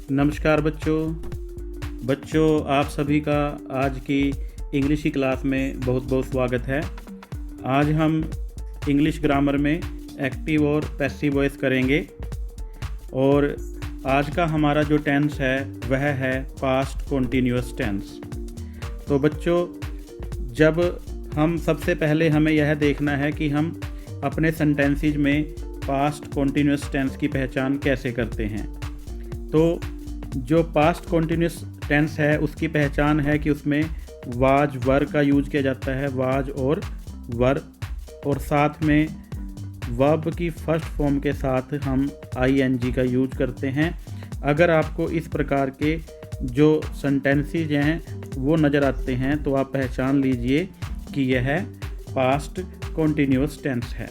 नमस्कार बच्चों आप सभी का आज की इंग्लिश की क्लास में बहुत बहुत स्वागत है। आज हम इंग्लिश ग्रामर में एक्टिव और पैसिव वॉइस करेंगे और आज का हमारा जो टेंस है वह है पास्ट कॉन्टिन्यूअस टेंस। तो बच्चों, जब हम सबसे पहले हमें यह देखना है कि हम अपने सेंटेंसेस में पास्ट कॉन्टिन्यूअस टेंस की पहचान कैसे करते हैं। तो जो पास्ट कॉन्टिन्यूअस टेंस है उसकी पहचान है कि उसमें वाज वर का यूज किया जाता है, वाज और वर, और साथ में वर्ब की फर्स्ट फॉर्म के साथ हम ing का यूज करते हैं। अगर आपको इस प्रकार के जो सेंटेंसेस हैं वो नज़र आते हैं तो आप पहचान लीजिए कि यह पास्ट कॉन्टिन्यूअस टेंस है।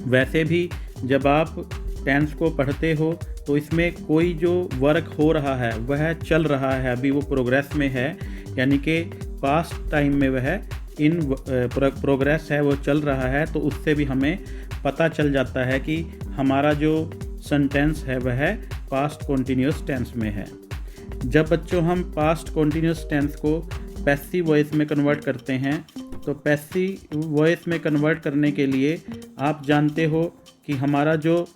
वैसे भी जब आप टेंस को पढ़ते हो तो इसमें कोई जो वर्क हो रहा है वह चल रहा है, अभी वो प्रोग्रेस में है, यानी कि पास्ट टाइम में वह इन प्रोग्रेस है, वो चल रहा है। तो उससे भी हमें पता चल जाता है कि हमारा जो सेंटेंस है वह पास्ट कॉन्टिन्यूअस टेंस में है। जब बच्चों हम पास्ट कॉन्टिन्यूअस टेंस को पैसिव वॉइस में कन्वर्ट करते हैं तो पैसिव वॉइस में कन्वर्ट करने के लिए आप जानते हो कि हमारा जो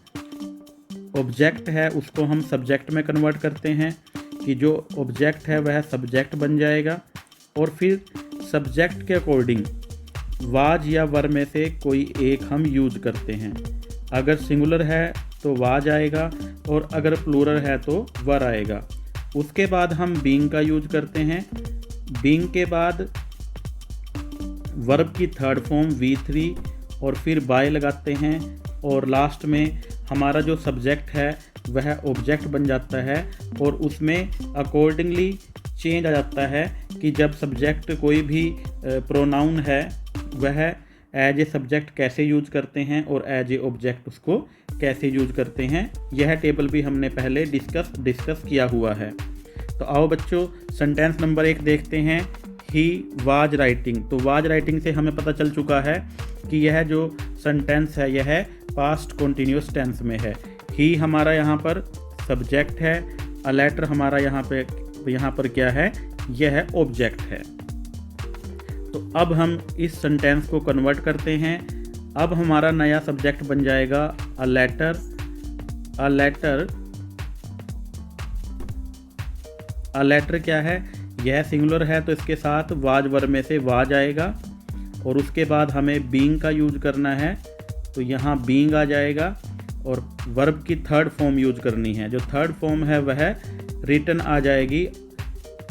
ऑब्जेक्ट है उसको हम सब्जेक्ट में कन्वर्ट करते हैं, कि जो ऑब्जेक्ट है वह सब्जेक्ट बन जाएगा और फिर सब्जेक्ट के अकॉर्डिंग वाज या वर में से कोई एक हम यूज करते हैं। अगर सिंगुलर है तो वाज आएगा और अगर प्लूरल है तो वर आएगा। उसके बाद हम बीइंग का यूज करते हैं। बीइंग के बाद वर्ब की थर्ड फॉर्म V3 और फिर बाय लगाते हैं और लास्ट में हमारा जो सब्जेक्ट है वह ऑब्जेक्ट बन जाता है और उसमें अकॉर्डिंगली चेंज आ जाता है कि जब सब्जेक्ट कोई भी प्रोनाउन है वह एज ए सब्जेक्ट कैसे यूज करते हैं और एज ए ऑब्जेक्ट उसको कैसे यूज करते हैं। यह टेबल भी हमने पहले डिस्कस किया हुआ है। तो आओ बच्चों, सेंटेंस नंबर 1 देखते हैं। He was writing. तो वाज राइटिंग से हमें पता चल चुका है कि यह जो सेंटेंस है यह पास्ट कॉन्टिन्यूअस टेंस में है। ही हमारा यहाँ पर सब्जेक्ट है, अ लेटर हमारा यहाँ पर क्या है, यह ऑब्जेक्ट है। तो अब हम इस सेंटेंस को कन्वर्ट करते हैं। अब हमारा नया सब्जेक्ट बन जाएगा अ लेटर। अ लेटर क्या है, यह सिंगुलर है तो इसके साथ वाज वर में से वाज आएगा और उसके बाद हमें बीइंग का यूज करना है तो यहाँ बीइंग आ जाएगा और वर्ब की थर्ड फॉर्म यूज करनी है। जो थर्ड फॉर्म है वह रिटन आ जाएगी,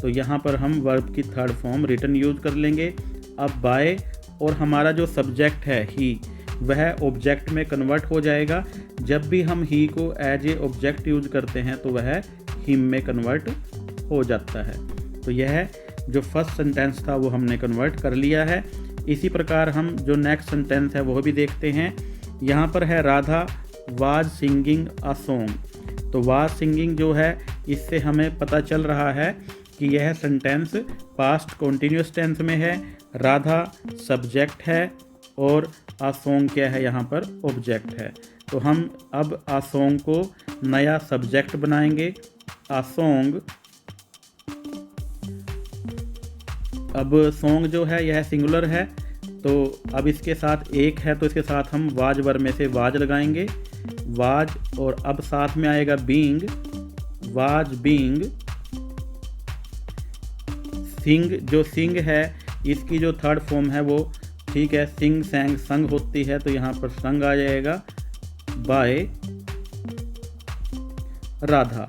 तो यहाँ पर हम वर्ब की थर्ड फॉर्म रिटन यूज कर लेंगे। अब बाय और हमारा जो सब्जेक्ट है ही वह ऑब्जेक्ट में कन्वर्ट हो जाएगा। जब भी हम ही को एज ए ऑब्जेक्ट यूज करते हैं तो वह हिम में कन्वर्ट हो जाता है। तो यह जो फर्स्ट सेंटेंस था वो हमने कन्वर्ट कर लिया है। इसी प्रकार हम जो नेक्स्ट सेंटेंस है वह भी देखते हैं। यहाँ पर है Radha was singing a song. तो वाज सिंगिंग जो है इससे हमें पता चल रहा है कि यह सेंटेंस पास्ट कॉन्टिन्यूअस टेंस में है। राधा सब्जेक्ट है और अ सॉन्ग क्या है, यहाँ पर ऑब्जेक्ट है। तो हम अब अ सॉन्ग को नया सब्जेक्ट बनाएंगे। अ सॉन्ग, अब सॉन्ग जो है यह सिंगुलर है तो अब इसके साथ एक है तो इसके साथ हम वाज वर में से वाज लगाएंगे, वाज, और अब साथ में आएगा बीइंग, वाज बीइंग। सिंग, जो सिंग है इसकी जो थर्ड फॉर्म है वो ठीक है, सिंग सैंग संग होती है तो यहाँ पर संग आ जाएगा बाय राधा।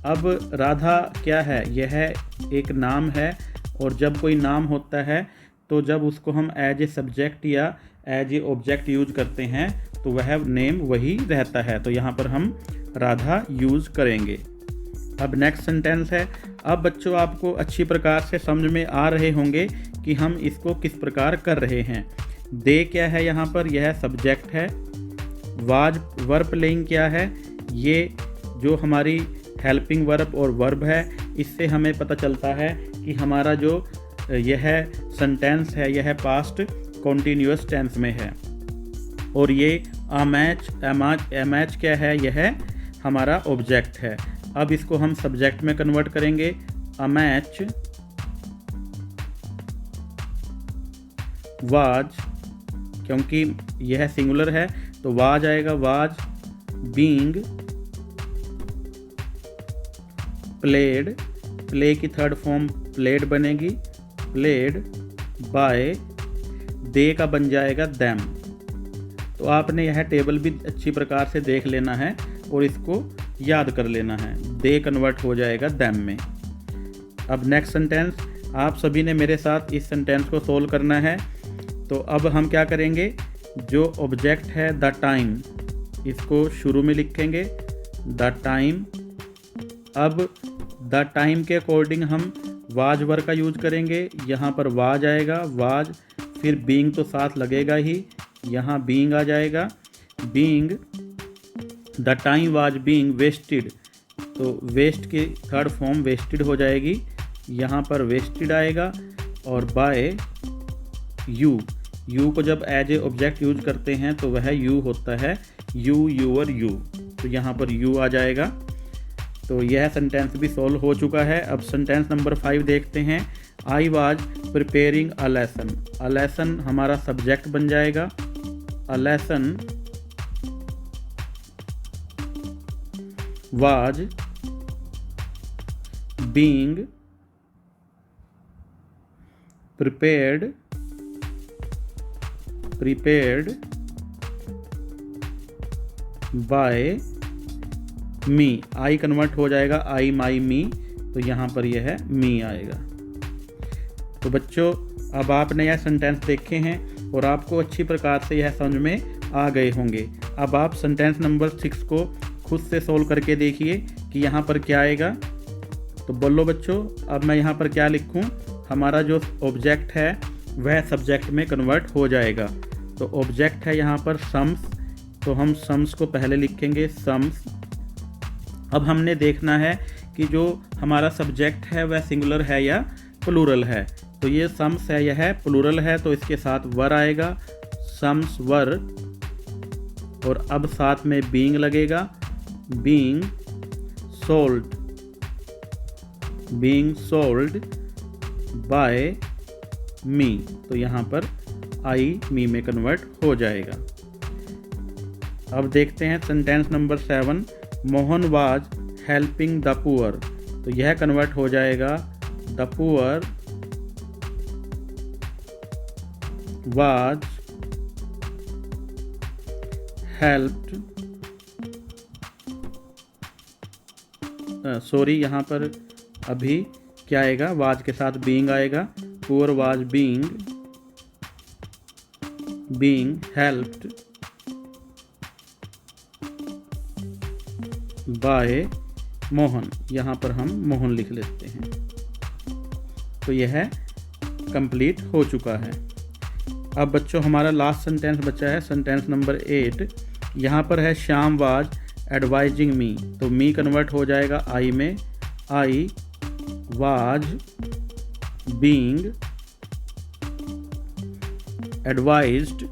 अब राधा क्या है, यह एक नाम है और जब कोई नाम होता है तो जब उसको हम एज ए सब्जेक्ट या एज ए ऑब्जेक्ट यूज करते हैं तो वह नेम वही रहता है। तो यहाँ पर हम राधा यूज करेंगे। अब नेक्स्ट सेंटेंस है। अब बच्चों आपको अच्छी प्रकार से समझ में आ रहे होंगे कि हम इसको किस प्रकार कर रहे हैं। दे क्या है, यहाँ पर यह सब्जेक्ट है। वाज वर्ब प्लेइंग क्या है, ये जो हमारी हेल्पिंग वर्ब और वर्ब है, इससे हमें पता चलता है कि हमारा जो यह सेंटेंस है यह पास्ट कॉन्टिन्यूअस टेंस में है। और ये अमैच क्या है, यह हमारा ऑब्जेक्ट है। अब इसको हम सब्जेक्ट में कन्वर्ट करेंगे। अ मैच वाज, क्योंकि यह सिंगुलर है तो वाज आएगा, वाज बीइंग प्लेड, प्ले की थर्ड फॉर्म प्लेड बनेगी, प्लेड बाय, दे का बन जाएगा दैम। तो आपने यह टेबल भी अच्छी प्रकार से देख लेना है और इसको याद कर लेना है। दे कन्वर्ट हो जाएगा दैम में। अब नेक्स्ट सेंटेंस, आप सभी ने मेरे साथ इस सेंटेंस को सोल्व करना है। तो अब हम क्या करेंगे, जो ऑब्जेक्ट है द टाइम, इसको शुरू में लिखेंगे द टाइम। अब द टाइम के अकॉर्डिंग हम वाज वर्ब का यूज करेंगे। यहाँ पर वाज आएगा, वाज, फिर बीइंग तो साथ लगेगा ही, यहाँ बीइंग आ जाएगा, being the time was being wasted, तो वेस्ट की थर्ड फॉर्म वेस्टेड हो जाएगी, यहाँ पर वेस्टेड आएगा। और बाय यू, यू को जब एज ए ऑब्जेक्ट यूज करते हैं तो वह यू होता है, यू, यूअर, यू, तो यहाँ पर यू आ जाएगा। तो यह सेंटेंस भी सॉल्व हो चुका है। अब सेंटेंस नंबर 5 देखते हैं। I was preparing a lesson, a lesson हमारा सब्जेक्ट बन जाएगा, a lesson was being prepared by me, I convert हो जाएगा आई, माई, मी, तो यहाँ पर यह है मी आएगा। तो बच्चों, अब आपने यह सेंटेंस देखे हैं और आपको अच्छी प्रकार से यह समझ में आ गए होंगे। अब आप सेंटेंस नंबर 6 को खुद से सोल्व करके देखिए कि यहाँ पर क्या आएगा। तो बोलो बच्चों, अब मैं यहाँ पर क्या लिखूँ, हमारा जो ऑब्जेक्ट है वह सब्जेक्ट में कन्वर्ट हो जाएगा। तो ऑब्जेक्ट है यहाँ पर सम्स, तो हम सम्स को पहले लिखेंगे सम्स। अब हमने देखना है कि जो हमारा सब्जेक्ट है वह सिंगुलर है या प्लूरल है। तो ये सम्स है, यह प्लूरल है, तो इसके साथ वर आएगा, सम्स वर, और अब साथ में बीइंग लगेगा, being sold, being sold by me, तो यहाँ पर आई मी में कन्वर्ट हो जाएगा। अब देखते हैं sentence number 7, Mohan was helping the poor, तो यह कन्वर्ट हो जाएगा the poor was helped, sorry यहाँ पर अभी क्या आएगा, वाज के साथ बीइंग आएगा, poor was being helped bye Mohan, यहाँ पर हम मोहन लिख लेते हैं। तो यह कंप्लीट हो चुका है। अब बच्चों हमारा लास्ट सेंटेंस बचा है, सेंटेंस नंबर 8। यहाँ पर है श्याम वाज एडवाइजिंग मी, तो मी कन्वर्ट हो जाएगा आई में, I was being advised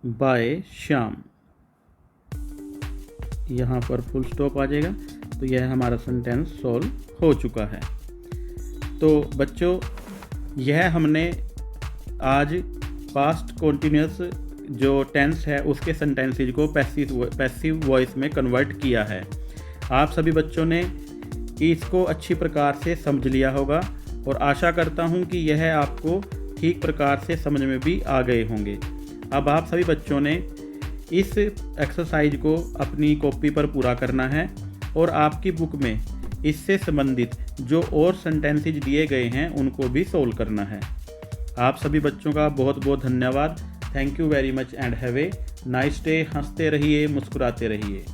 by Shyam, यहाँ पर फुल स्टॉप आ जाएगा। तो यह हमारा सेंटेंस सॉल्व हो चुका है। तो बच्चों, यह हमने आज पास्ट कॉन्टिन्यूअस जो टेंस है उसके सेंटेंसेज को पैसिव वॉइस में कन्वर्ट किया है। आप सभी बच्चों ने इसको अच्छी प्रकार से समझ लिया होगा और आशा करता हूँ कि यह आपको ठीक प्रकार से समझ में भी आ गए होंगे। अब आप सभी बच्चों ने इस एक्सरसाइज को अपनी कॉपी पर पूरा करना है और आपकी बुक में इससे संबंधित जो और सेंटेंसेज दिए गए हैं उनको भी सोल्व करना है। आप सभी बच्चों का बहुत बहुत धन्यवाद। Thank you very much and have a nice day. हंसते रहिए, मुस्कुराते रहिए।